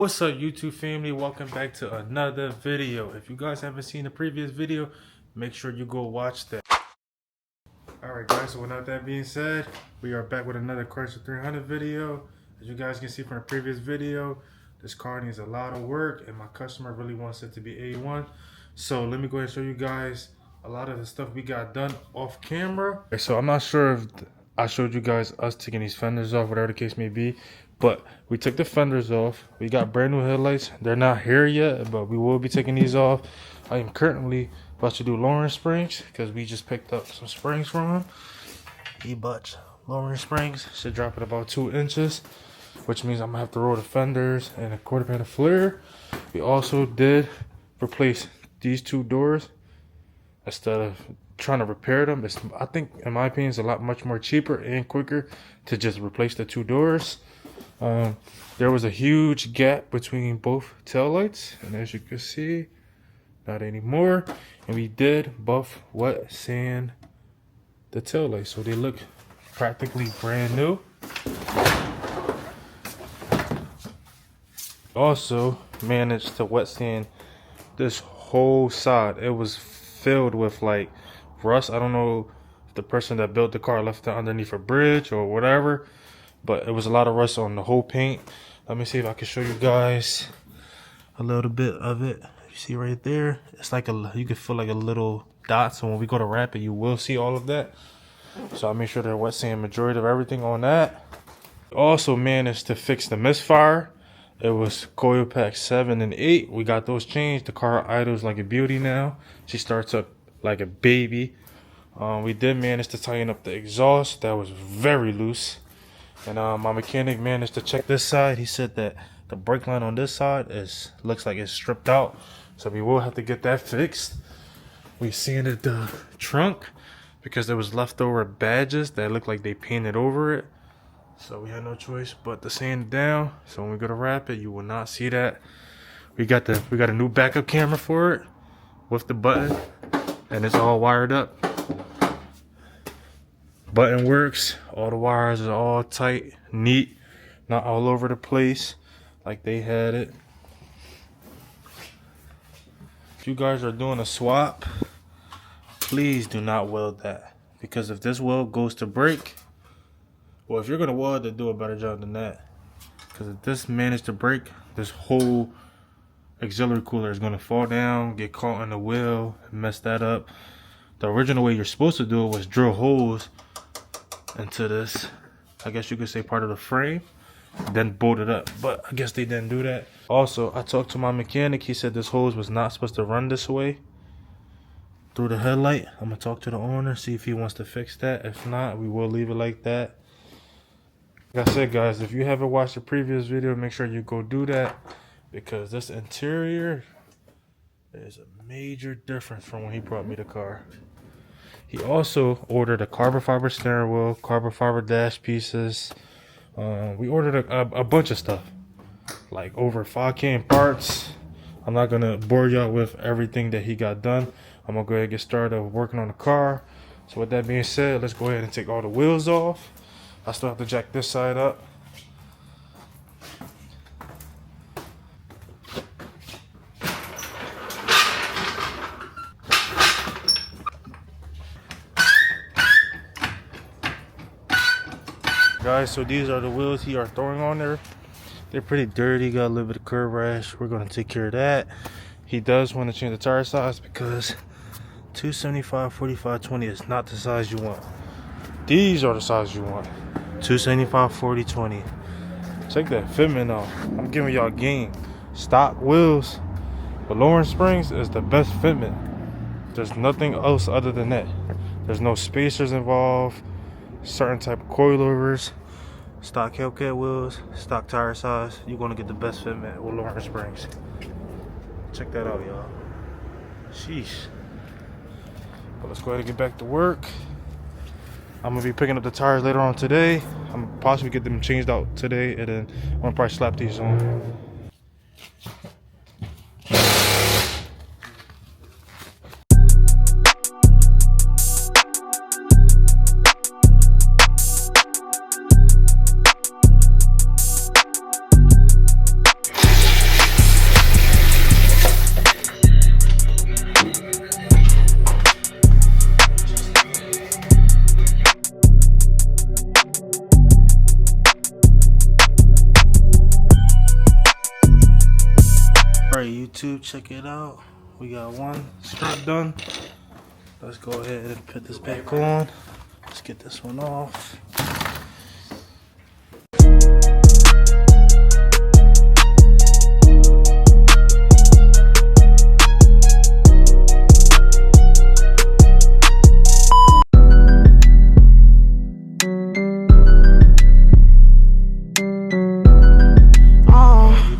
What's up, YouTube family? Welcome back to another video. If you guys haven't seen the previous video, make sure you go watch that. Alright guys, so without that being said, we are back with another Chrysler 300 video. As you guys can see from the previous video, this car needs a lot of work and my customer really wants it to be A1. So let me go ahead and show you guys a lot of the stuff we got done off camera. So I'm not sure if I showed you guys us taking these fenders off, whatever the case may be. But we took the fenders off. We got brand new headlights. They're not here yet, but we will be taking these off. I am currently about to do lowering springs because we just picked up some springs from him. E-Butch lowering springs. Should drop it about 2 inches, which means I'm going to have to roll the fenders and a quarter pan of flare. We also did replace these 2 doors instead of trying to repair them. I think, in my opinion, it's much more cheaper and quicker to just replace the 2 doors. There was a huge gap between both taillights, and as you can see, not anymore. And we did buff wet sand the taillights, so they look practically brand new. Also managed to wet sand this whole side. It was filled with like rust. I don't know if the person that built the car left it underneath a bridge or whatever, but it was a lot of rust on the whole paint. Let me see if I can show you guys a little bit of it. You see right there, it's like you can feel like a little dot. So when we go to wrap it, you will see all of that. So I made sure to wet sand majority of everything on that. Also managed to fix the misfire. It was coil pack 7 and 8. We got those changed. The car idles like a beauty now. She starts up like a baby. We did manage to tighten up the exhaust. That was very loose. And my mechanic managed to check this side. He said that the brake line on this side looks like it's stripped out. So we will have to get that fixed. We sanded the trunk because there was leftover badges that looked like they painted over it. So we had no choice but to sand it down. So when we go to wrap it, you will not see that. We got a new backup camera for it with the button, and it's all wired up. Button works. All the wires are all tight, neat, not all over the place like they had it. If you guys are doing a swap, please do not weld that, because if this weld goes to break, well, if you're gonna weld it, do a better job than that, because if this managed to break, this whole auxiliary cooler is gonna fall down, get caught in the wheel, mess that up. The original way you're supposed to do it was drill holes into this, I guess you could say, part of the frame, then bolt it up, but I guess they didn't do that. Also, I talked to my mechanic. He said this hose was not supposed to run this way through the headlight. I'm gonna talk to the owner, see if he wants to fix that. If not, we will leave it like that. Like I said, guys, if you haven't watched the previous video, make sure you go do that, because this interior is a major difference from when he brought me the car. He also ordered a carbon fiber steering wheel, carbon fiber dash pieces. We ordered a bunch of stuff, like over 5K parts. I'm not gonna bore y'all with everything that he got done. I'm gonna go ahead and get started working on the car. So with that being said, let's go ahead and take all the wheels off. I still have to jack this side up. Guys, so these are the wheels he are throwing on there. They're pretty dirty, got a little bit of curb rash. We're going to take care of that. He does want to change the tire size because 275 45 20 is not the size you want. These are the size you want. 275 40 20. Check that fitment off. I'm giving y'all game. Stock wheels, the lowering springs is the best fitment. There's nothing else other than that. There's no spacers involved, certain type of coilovers, stock Hellcat wheels, stock tire size. You're gonna get the best fitment with lowering springs. Check that out, y'all. Sheesh. But let's go ahead and get back to work. I'm gonna be picking up the tires later on today. I'm gonna possibly get them changed out today, and then I'm gonna probably slap these on. YouTube, check it out. We got one strip done. Let's go ahead and put this back on. Let's get this one off.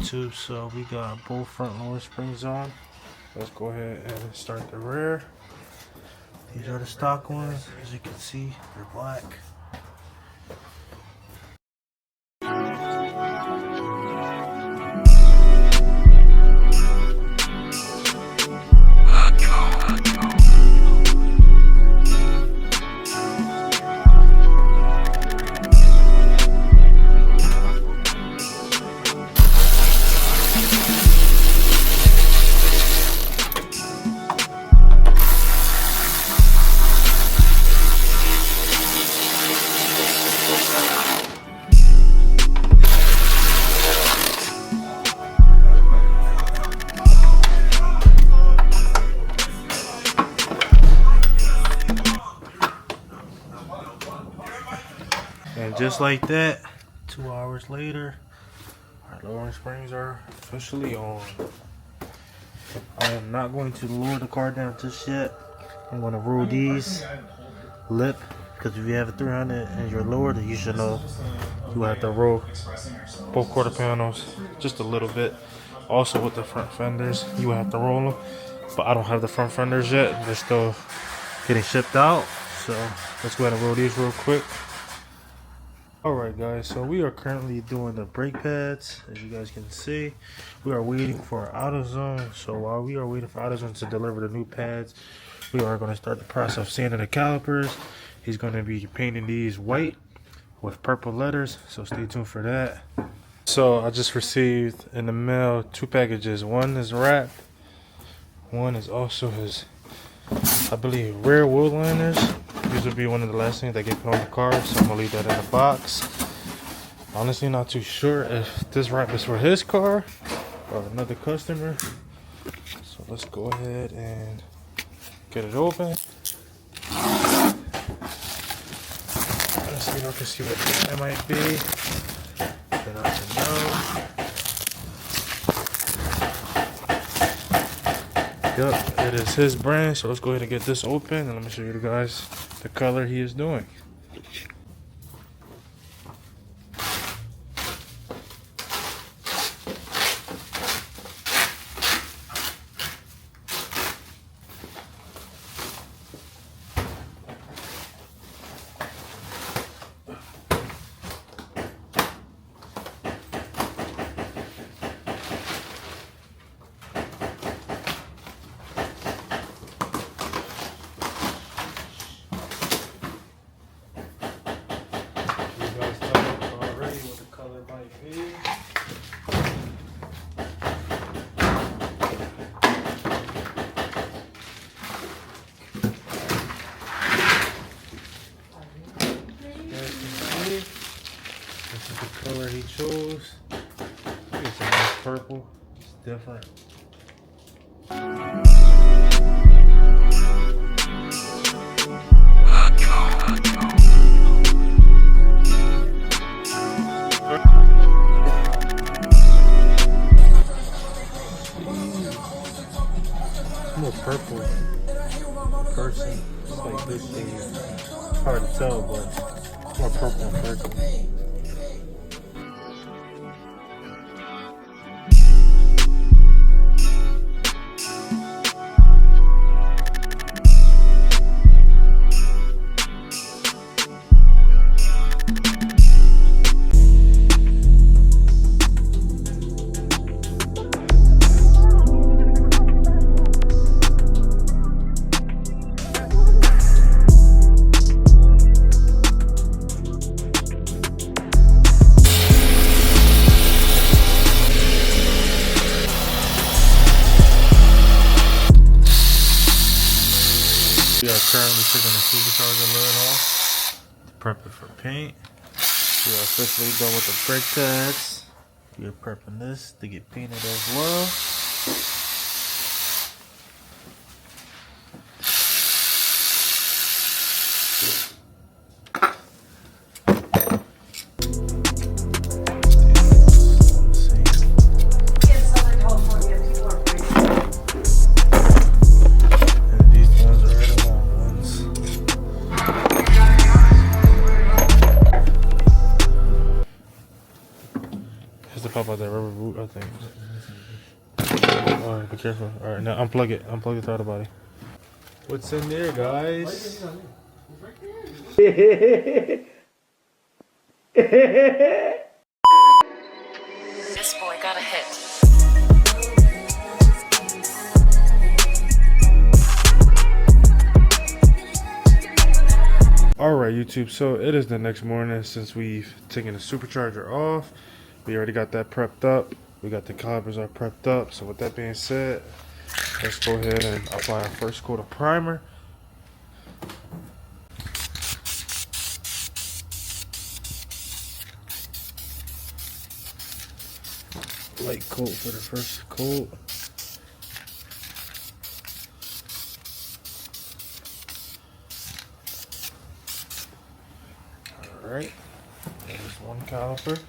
YouTube, so we got both front lower springs on. Let's go ahead and start the rear. These are the stock ones. As you can see, they're black. And just like that, 2 hours later, our lowering springs are officially on. I am not going to lower the car down just yet. I'm going to roll these lip, because if you have a 300 and you're lower, then you should know you have to roll both quarter panels just a little bit. Also with the front fenders, you have to roll them, but I don't have the front fenders yet. They're still getting shipped out. So let's go ahead and roll these real quick. Alright guys, so we are currently doing the brake pads. As you guys can see, we are waiting for AutoZone. So while we are waiting for AutoZone to deliver the new pads, we are going to start the process of sanding the calipers. He's going to be painting these white with purple letters, so stay tuned for that. So I just received in the mail 2 packages. One is wrapped, one is also his, I believe, rear wheel liners. These will be one of the last things that get put on the car, so I'm gonna leave that in the box. Honestly, not too sure if this wrap is for his car or another customer. So let's go ahead and get it open. Let's see if I can see what that might be. Then I can know. Yep, it is his brand, so let's go ahead and get this open and let me show you guys the color he is doing. This is the color he chose. It's a nice purple. It's different. More purple person. It's like this thing. It's hard to tell, but more purple and purple. We are currently taking the supercharger lid off to prep it for paint. We are officially done with the brake pads. We are prepping this to get painted as well. Alright, be careful. Alright, now unplug it. Unplug the throttle body. What's in there, guys? This boy got a hit. Alright, YouTube, so it is the next morning since we've taken the supercharger off. We already got that prepped up. We got the calipers all prepped up. So with that being said, let's go ahead and apply our first coat of primer. Light coat for the first coat. Alright, there's one caliper.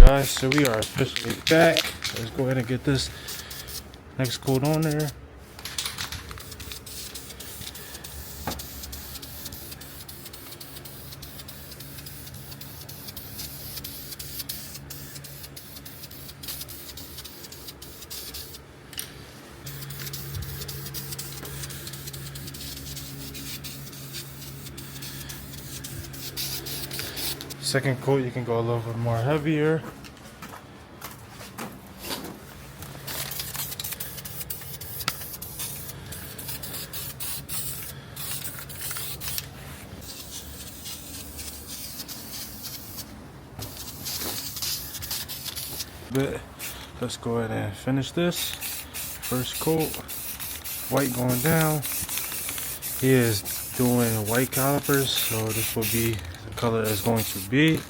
Guys, so we are officially back. Let's go ahead and get this next coat on there. Second coat, you can go a little bit more heavier. But let's go ahead and finish this. First coat, white going down. He is doing white calipers, so this will be the color it's going to be.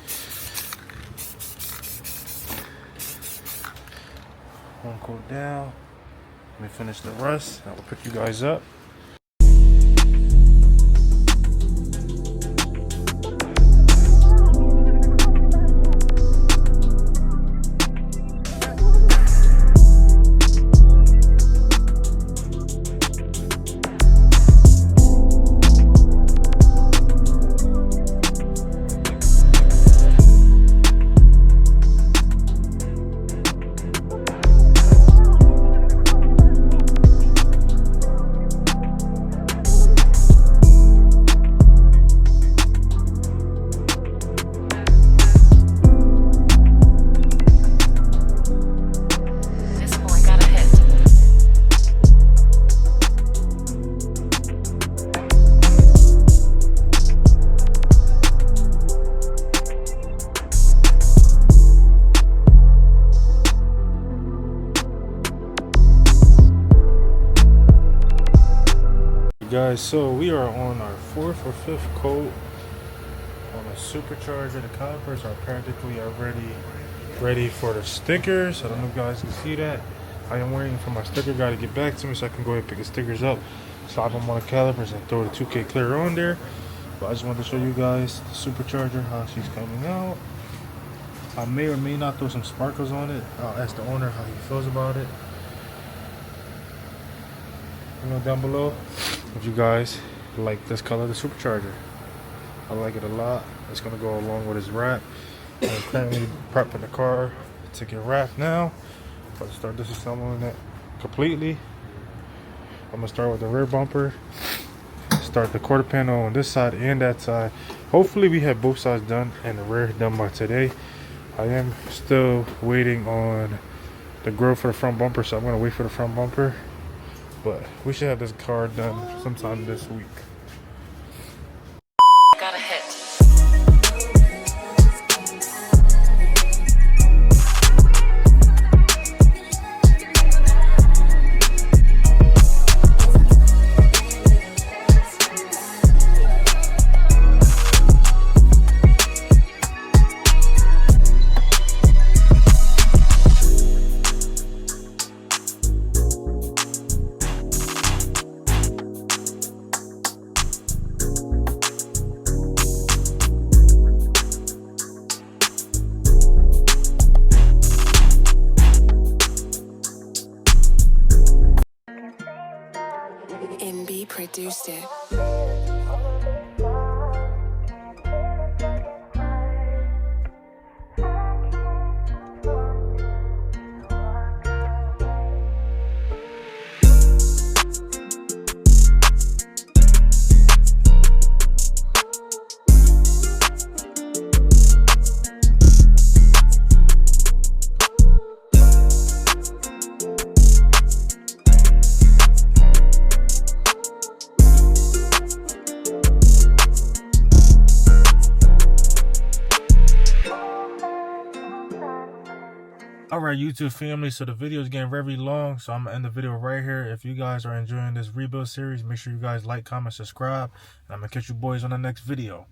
One coat down. Let me finish the rest. I will pick you guys up. Guys, so we are on our fourth or fifth coat on the supercharger. The calipers are practically already ready for the stickers. I don't know if you guys can see that. I am waiting for my sticker guy to get back to me so I can go ahead and pick the stickers up, slap them on the calipers, and throw the 2K clear on there. But I just wanted to show you guys the supercharger, how she's coming out. I may or may not throw some sparkles on it. I'll ask the owner how he feels about it. You know, down below if you guys like this color of the supercharger. I like it a lot. It's gonna go along with his wrap. I'm currently prepping the car to get wrapped now. But start disassembling it completely. I'm gonna start with the rear bumper, start the quarter panel on this side and that side. Hopefully we have both sides done and the rear done by today. I am still waiting on the grill for the front bumper, so I'm gonna wait for the front bumper. But we should have this car done sometime this week. produced it. Alright, YouTube family, so the video is getting very long, so I'm going to end the video right here. If you guys are enjoying this rebuild series, make sure you guys like, comment, subscribe, and I'm going to catch you boys on the next video.